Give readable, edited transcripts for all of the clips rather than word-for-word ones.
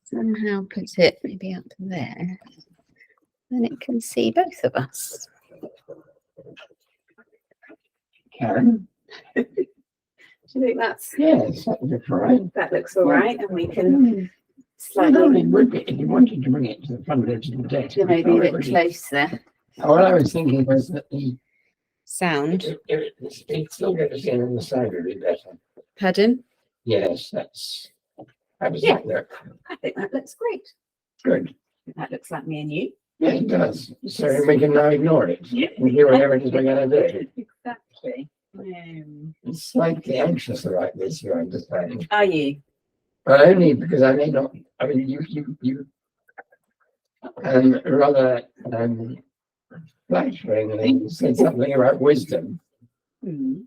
Somehow put it maybe up there, then it can see both of us. Karen? Do you think that's Yes, that looks right. that looks all right? And we can Well, slightly it would be if you wanted to bring it to the front edge of the desk. maybe a it bit would be- closer. What I was thinking was that Sound. it's still going to see on the side would be better. Pardon? Yes, how does Yeah. that look? I think that looks great. Good. That looks like me and you. Yeah, it does. So we can now ignore it. Yeah. And do whatever it is we're going to do. Exactly. It's slightly anxious like this, you understand. Are you? But only because I may not, I mean, you rather flatteringly said something about wisdom. Hmm.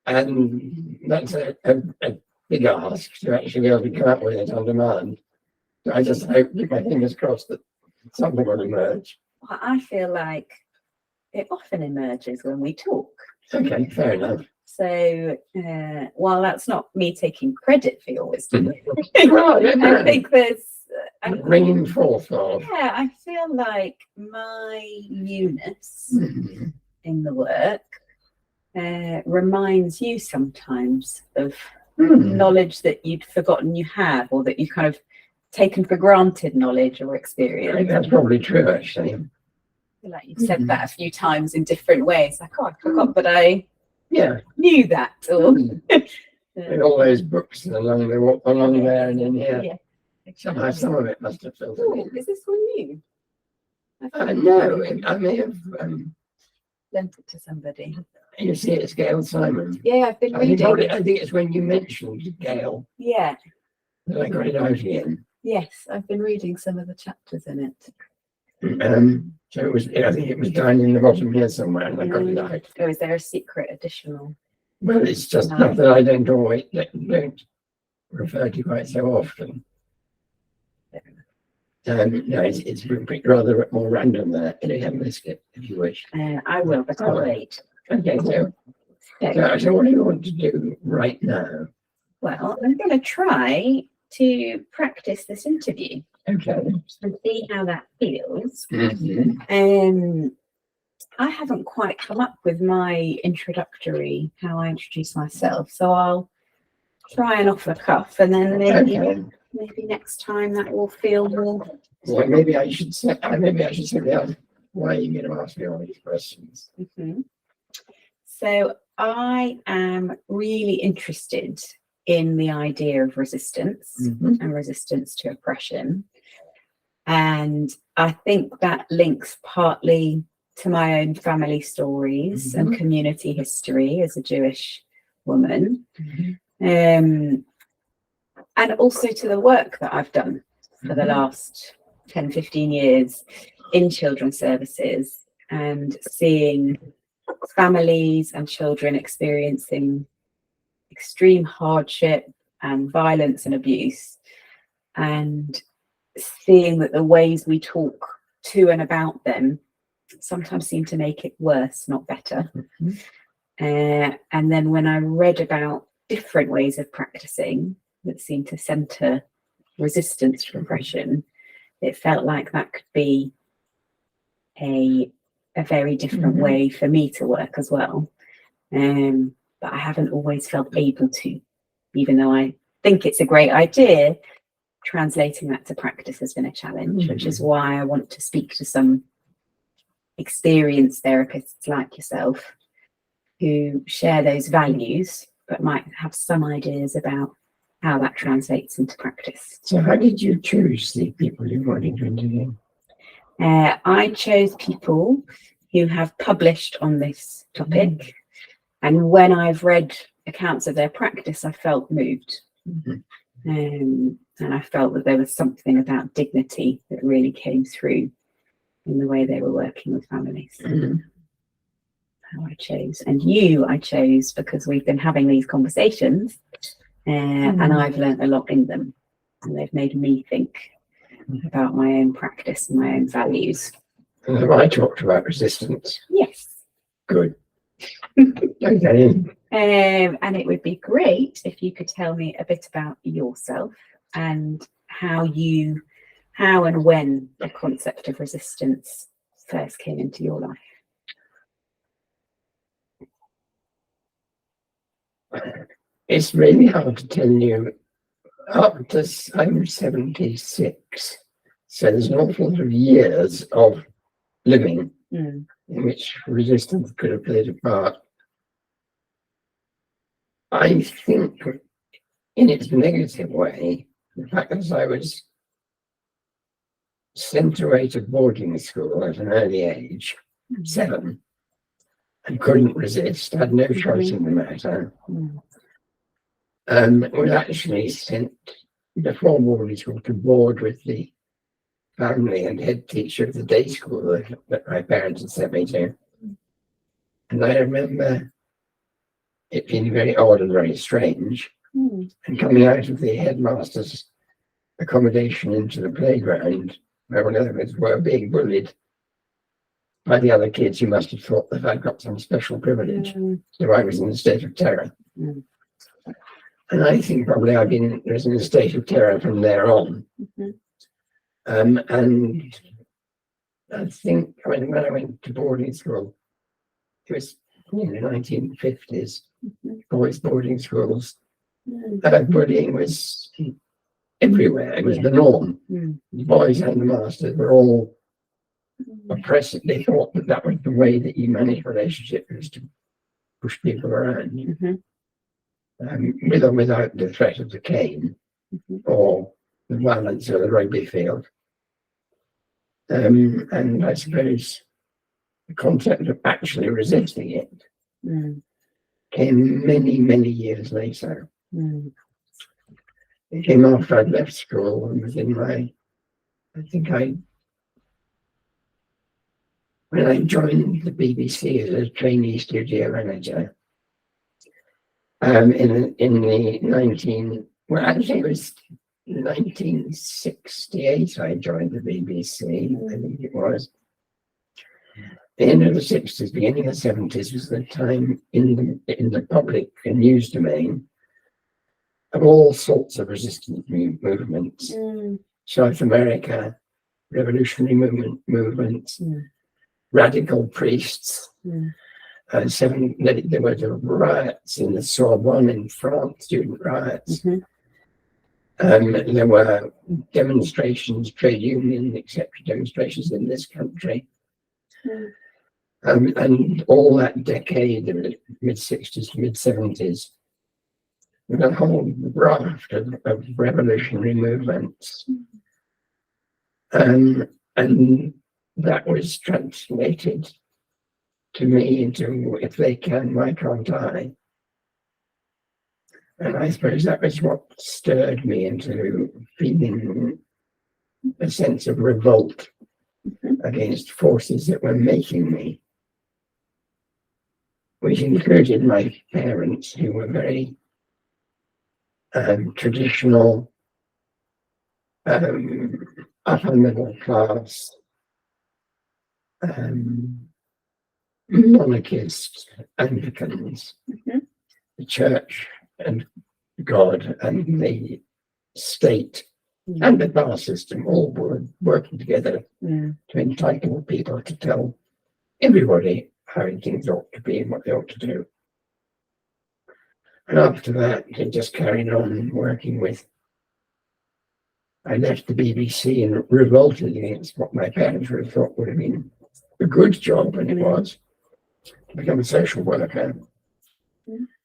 And that's a big ask to actually be able to come up with it on demand. So I just hope, keep my fingers crossed, that something will emerge. Well, I feel like it often emerges when we talk. Okay, fair enough. So while that's not me taking credit for your wisdom, Well, I think there's. Bringing forth of. Yeah, I feel like my newness Mhm. in the work reminds you sometimes of Hmm. knowledge that you'd forgotten you have, or that you've kind of taken for granted knowledge or I experience. think that's probably true, actually. I feel like you've said that a few times in different ways. Like, oh, I forgot that I Yeah. knew that. Or With all those books along there and in here. yeah. Somehow some of it must have filtered Oh, in. is this one new? No, I may have, Lent it to somebody. you see it's Gail Simon. Yeah, I've been I think, reading. I think it's when you mentioned Gail Yeah. that I got it out again. Yes, I've been reading some of the chapters in it. So it was, I think it was down in the bottom here somewhere and I got it out. Or is there a secret additional? Well, it's just No. stuff that I don't always, don't refer to quite so often. No, it's rather more random there. Can you have a biscuit if you wish? I will, but I'll wait. Okay, so what do you want to do right now? Well, I'm going to try to practice this interview Okay. and see how that feels. Mhm. I haven't quite come up with my introductory, how I introduce myself, so I'll try and off the cuff, and then maybe next time that will feel more. Well, maybe I should say why are you going to ask me all these questions? So I am really interested in the idea of resistance and resistance to oppression. And I think that links partly to my own family stories and community history as a Jewish woman. And also to the work that I've done for the last 10, 15 years in children's services and seeing families and children experiencing extreme hardship and violence and abuse, and seeing that the ways we talk to and about them sometimes seem to make it worse, not better. And then when I read about different ways of practicing that seem to center resistance to oppression, it felt like that could be a very different way for me to work as well. But I haven't always felt able to, even though I think it's a great idea, translating that to practice has been a challenge, which is why I want to speak to some experienced therapists like yourself who share those values, but might have some ideas about how that translates into practice. So how did you choose the people you wanted to interview? I chose people who have published on this topic, and when I've read accounts of their practice, I felt moved. And I felt that there was something about dignity that really came through in the way they were working with families. How I chose. And I chose because we've been having these conversations and I've learned a lot in them. And they've made me think about my own practice and my own values. And have I talked about resistance? Yes. Good. Okay. And it would be great if you could tell me a bit about yourself and how and when the concept of resistance first came into your life. It's really hard to tell you. I'm 76, so there's an awful lot of years of living in which resistance could have played a part. I think in its negative way, the fact that I was sent away to boarding school at an early age, 7, and couldn't resist, had no choice in the matter, was actually sent before boarding school to board with the family and head teacher of the day school that my parents had sent me to. And I remember it being very odd and very strange, and coming out of the headmaster's accommodation into the playground, where one of them were being bullied by the other kids who must have thought that I'd got some special privilege. So I was in a state of terror. And I think probably was in a state of terror from there on. And I think when I went to boarding school, it was in the 1950s, boys' boarding schools. Bullying was everywhere. It was the norm. The boys and the masters were all oppressed. They thought that was the way that you managed relationships, was to push people around. With or without the threat of the cane or the violence of the rugby field. And I suppose the concept of actually resisting it came many, many years later. It came after I'd left school and was in when I joined the BBC as a trainee studio manager, it was 1968 I joined the BBC, I think it was. The end of the 60s, beginning of the 70s was the time in the public and news domain of all sorts of resistance movements. South America, revolutionary movements, radical priests. There were the riots in the Sorbonne in France, student riots. There were demonstrations, trade union, etc., demonstrations in this country. And all that decade, the mid-60s to mid-70s, with a whole raft of revolutionary movements. And that was translated to me into, if they can, why can't I? And I suppose that was what stirred me into feeling a sense of revolt against forces that were making me, which included my parents, who were very traditional, upper middle class, monarchist Anglicans. The church and God and the state and the bar system all were working together to entitle people to tell everybody how things ought to be and what they ought to do. And after that, it just carried on working with. I left the BBC and revolted against what my parents would have thought would have been a good job, and it was, to become a social worker.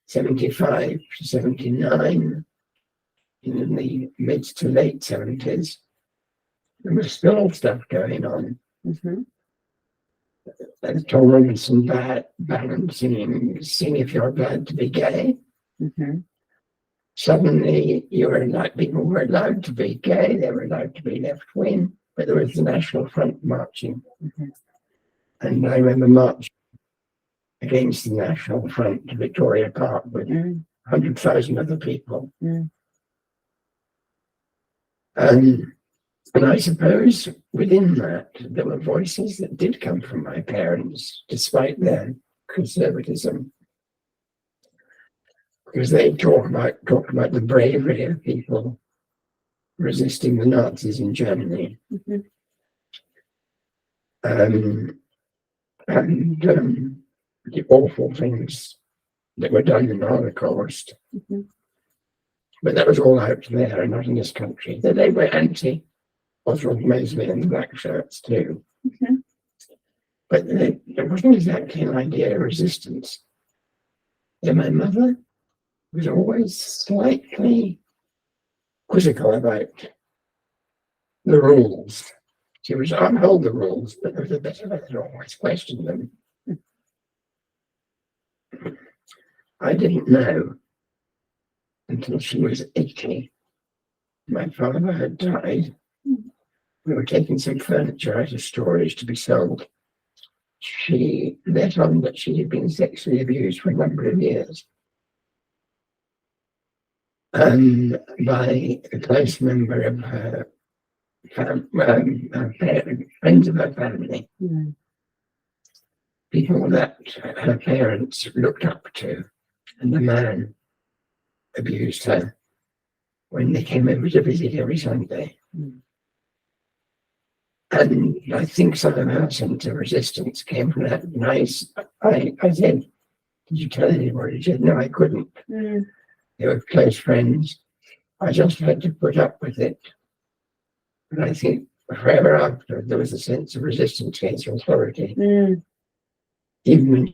75 to 79, in the mid to late 70s, there was still stuff going on. Tolerance and balancing, seeing if you're glad to be gay. Suddenly, people were allowed to be gay, they were allowed to be left wing, but there was the National Front marching. And I remember marching against the National Front to Victoria Park with 100,000 other people. And I suppose within that, there were voices that did come from my parents, despite their conservatism. because they talked about the bravery of people resisting the Nazis in Germany. Mhm. And the awful things that were done in the Holocaust. Mhm. But that was all out there and not in this country. They were anti-Oswald Mosley and the black shirts too. Mhm. But there wasn't exactly an idea of resistance. And my mother was always slightly quizzical about the rules. She was uphold the rules, but there was a bit of it that always questioned them. I didn't know until she was 80. My father had died. We were taking some furniture out of storage to be sold. She let on that she had been sexually abused for a number of years by a close member of her friends of her family, people that her parents looked up to, and the man abused her when they came over to visit every Sunday. And I think some of her sense of resistance came from that. And I said, "Did you tell anybody?" She said, "No, I couldn't." They were close friends. I just had to put up with it. And I think forever after, there was a sense of resistance against authority. Even when